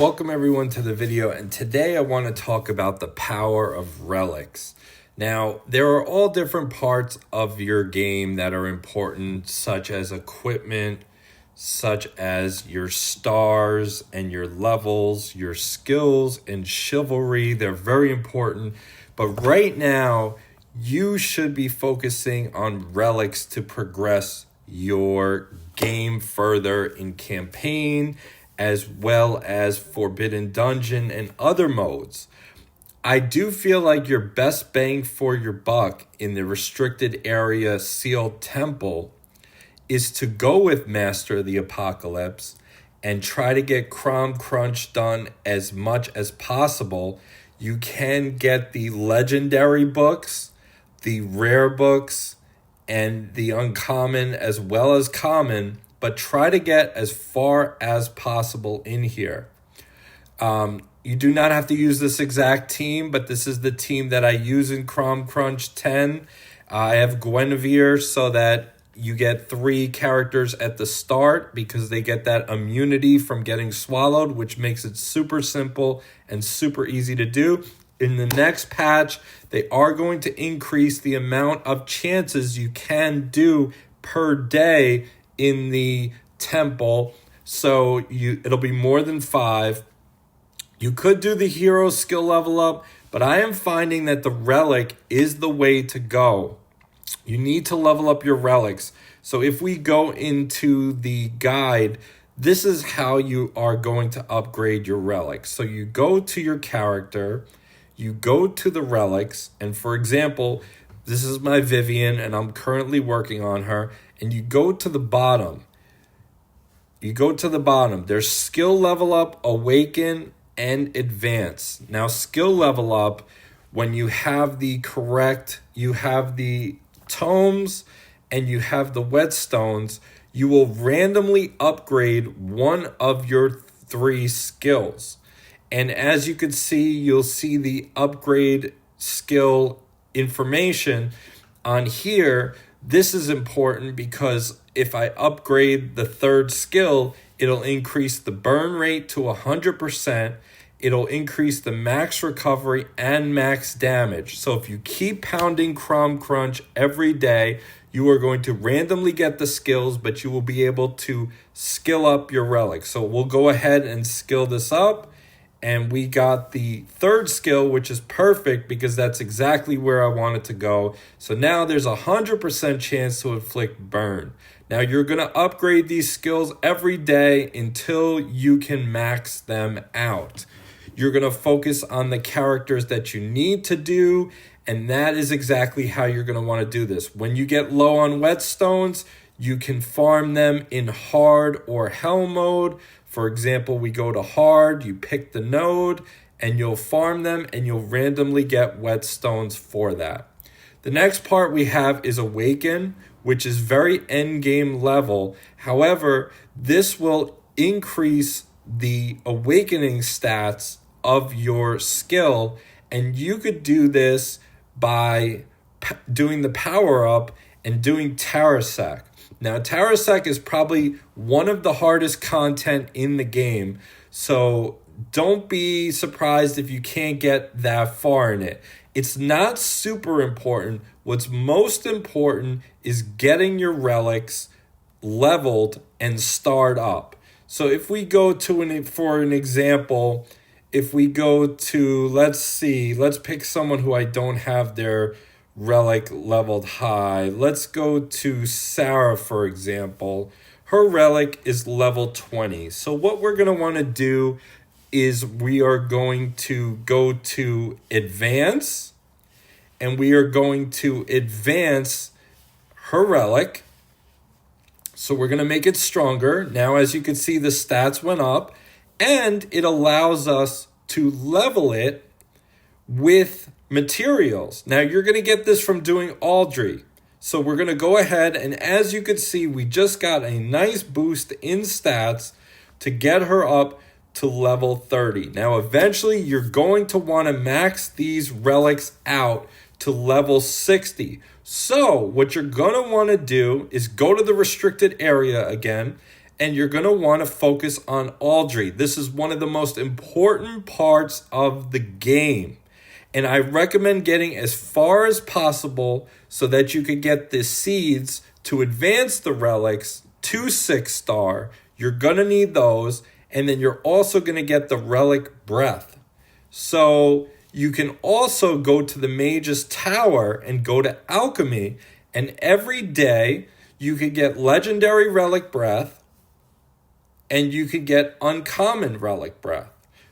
Welcome everyone to the video, and today I want to talk about the power of relics. Now, there are all different parts of your game that are important, such as equipment, such as your stars and your levels, your skills and chivalry. They're very important, but right now you should be focusing on relics to progress your game further in campaign, as well as Forbidden Dungeon and other modes. I do feel like your best bang for your buck in the restricted area sealed temple is to go with Master of the Apocalypse and try to get Crown Crunch done as much as possible. You can get the legendary books, the rare books, and the uncommon as well as common, but try to get as far as possible in here. You do not have to use this exact team, but this is the team that I use in Crown Crunch 10. I have Guinevere so that you get 3 characters at the start because they get that immunity from getting swallowed, which makes it super simple and super easy to do. In the next patch, they are going to increase the amount of chances you can do per day in the temple, so it'll be more than 5. You could do the hero skill level up, but I am finding that the relic is the way to go. You need to level up your relics. So if we go into the guide, this is how you are going to upgrade your relics. So you go to your character, you go to the relics, and for example, this is my Vivian and I'm currently working on her, and you go to the bottom. There's skill level up, awaken, and advance. Now, skill level up, when you have the tomes and you have the whetstones, you will randomly upgrade one of your 3 skills. And as you can see, you'll see the upgrade skill information on here. This is important because if I upgrade the 3rd skill, it'll increase the burn rate to 100%. It'll increase the max recovery and max damage. So if you keep pounding Crown Crunch every day, you are going to randomly get the skills, but you will be able to skill up your relics. So we'll go ahead and skill this up. And we got the 3rd skill, which is perfect because that's exactly where I want it to go. So now there's 100% chance to inflict burn. Now you're going to upgrade these skills every day until you can max them out. You're going to focus on the characters that you need to do, and that is exactly how you're going to want to do this. When you get low on whetstones, you can farm them in hard or hell mode. For example, we go to hard, you pick the node, and you'll farm them, and you'll randomly get whetstones for that. The next part we have is awaken, which is very end game level. However, this will increase the awakening stats of your skill, and you could do this by doing the power up and doing Terrasec. Now, Terrasec is probably one of the hardest content in the game, so don't be surprised if you can't get that far in it. It's not super important. What's most important is getting your relics leveled and starred up. So if we go to, for an example, if we go to, let's pick someone who I don't have their relic leveled high. Let's go to Sarah, for example. Her relic is level 20. So what we're going to want to do is we are going to go to advance, and we are going to advance her relic. So we're going to make it stronger. Now, as you can see, the stats went up, and it allows us to level it with materials. Now, you're going to get this from doing Aldry. So we're going to go ahead, and as you can see, we just got a nice boost in stats to get her up to level 30. Now, eventually, you're going to want to max these relics out to level 60. So what you're going to want to do is go to the restricted area again, and you're going to want to focus on Audrey. This is one of the most important parts of the game. And I recommend getting as far as possible so that you could get the seeds to advance the relics to 6-star. You're going to need those. And then you're also going to get the relic breath. So you can also go to the Mage's Tower and go to Alchemy. And every day you could get legendary relic breath and you could get uncommon relic breath.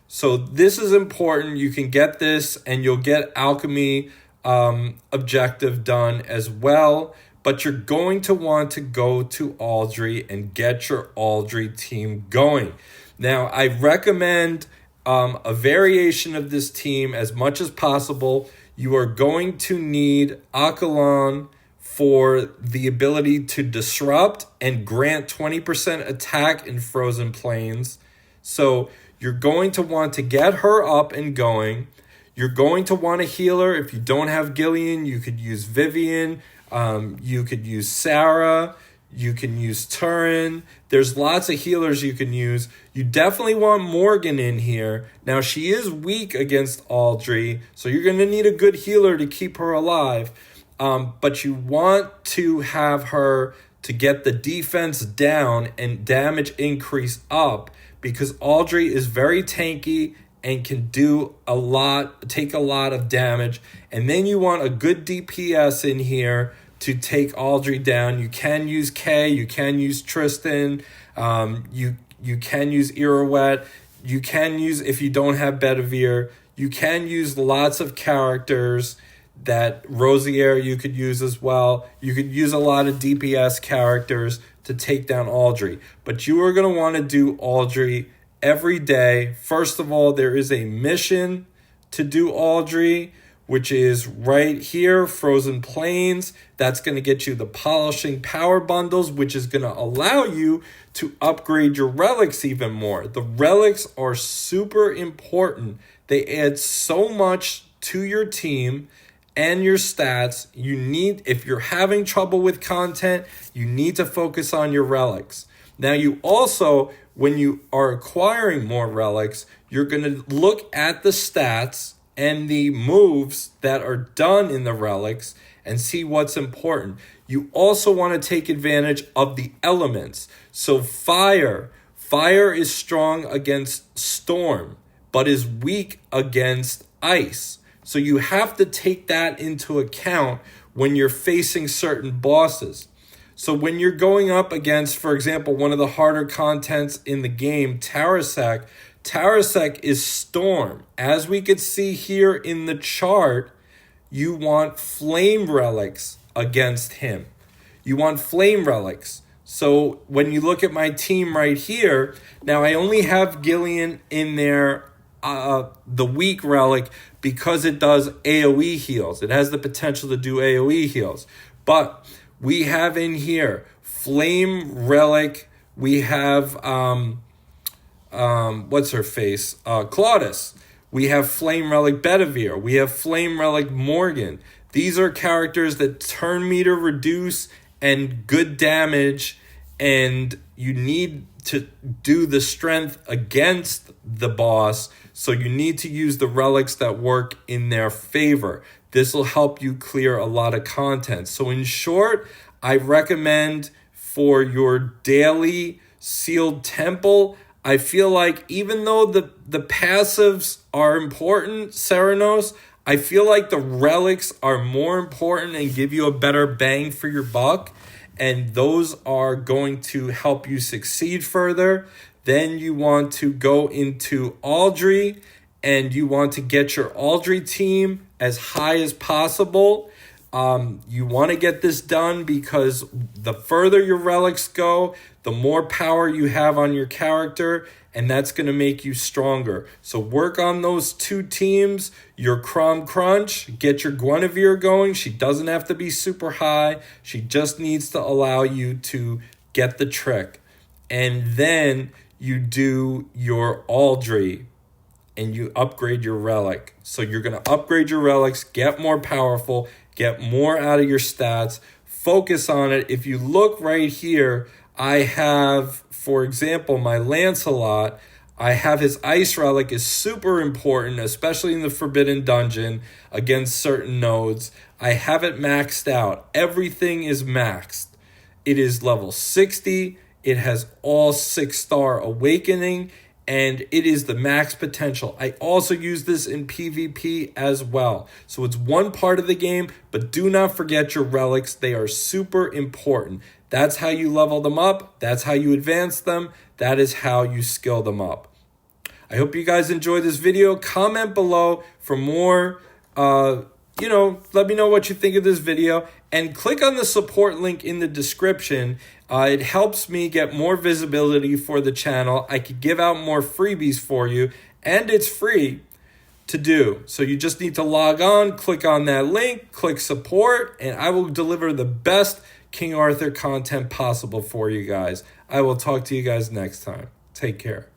So this is important. You can get this and you'll get alchemy objective done as well. But you're going to want to go to Audrey and get your Audrey team going. Now, I recommend a variation of this team as much as possible. You are going to need Akalon for the ability to disrupt and grant 20% attack in Frozen Plains. So you're going to want to get her up and going. You're going to want a healer. If you don't have Gillian, you could use Vivian. You could use Sarah. You can use Turin. There's lots of healers you can use. You definitely want Morgan in here. Now, she is weak against Audrey, so you're going to need a good healer to keep her alive. But you want to have her to get the defense down and damage increase up because Audrey is very tanky and can do take a lot of damage. And then you want a good DPS in here to take Audrey down. You can use Kay, you can use Tristan, you can use Iroquette, you can use, if you don't have Bedivere, you can use lots of characters that Rosier you could use as well. You could use a lot of DPS characters to take down Audrey. But you are going to want to do Audrey every day. First of all, there is a mission to do Audrey, which is right here, Frozen Plains. That's going to get you the Polishing Power Bundles, which is going to allow you to upgrade your relics even more. The relics are super important. They add so much to your team and your stats. You need, if you're having trouble with content, you need to focus on your relics. Now, you also, when you are acquiring more relics, you're going to look at the stats and the moves that are done in the relics and see what's important. You also want to take advantage of the elements. So fire is strong against storm, but is weak against ice. So you have to take that into account when you're facing certain bosses. So when you're going up against, for example, one of the harder contents in the game, Tarasek is storm. As we could see here in the chart, you want flame relics against him. You want flame relics. So when you look at my team right here, now I only have Gillian in there, the weak relic, because it does AoE heals. It has the potential to do AoE heals. But we have in here flame relic. We have what's her face? Claudus. We have flame relic Bedivere. We have flame relic Morgan. These are characters that turn meter reduce and good damage, and you need to do the strength against the boss, so you need to use the relics that work in their favor. This will help you clear a lot of content. So in short, I recommend for your daily sealed temple, I feel like even though the passives are important, Serenos, I feel like the relics are more important and give you a better bang for your buck. And those are going to help you succeed further. Then you want to go into Audrey and you want to get your Audrey team as high as possible. You want to get this done because the further your relics go, the more power you have on your character, and that's going to make you stronger. So work on those two teams, your Crom Crunch, get your Guinevere going. She doesn't have to be super high. She just needs to allow you to get the trick. And then you do your Audrey and you upgrade your relic. So you're going to upgrade your relics, get more powerful, get more out of your stats, focus on it. If you look right here, I have, for example, my Lancelot. I have his ice relic is super important, especially in the Forbidden Dungeon against certain nodes. I have it maxed out. Everything is maxed. It is level 60. It has all 6-star awakening, and it is the max potential. I also use this in PvP as well. So it's one part of the game, but do not forget your relics. They are super important. That's how you level them up. That's how you advance them. That is how you skill them up. I hope you guys enjoyed this video. Comment below for more. Let me know what you think of this video. And click on the support link in the description. It helps me get more visibility for the channel. I could give out more freebies for you. And it's free to do. So you just need to log on, click on that link, click support, and I will deliver the best King Arthur content possible for you guys. I will talk to you guys next time. Take care.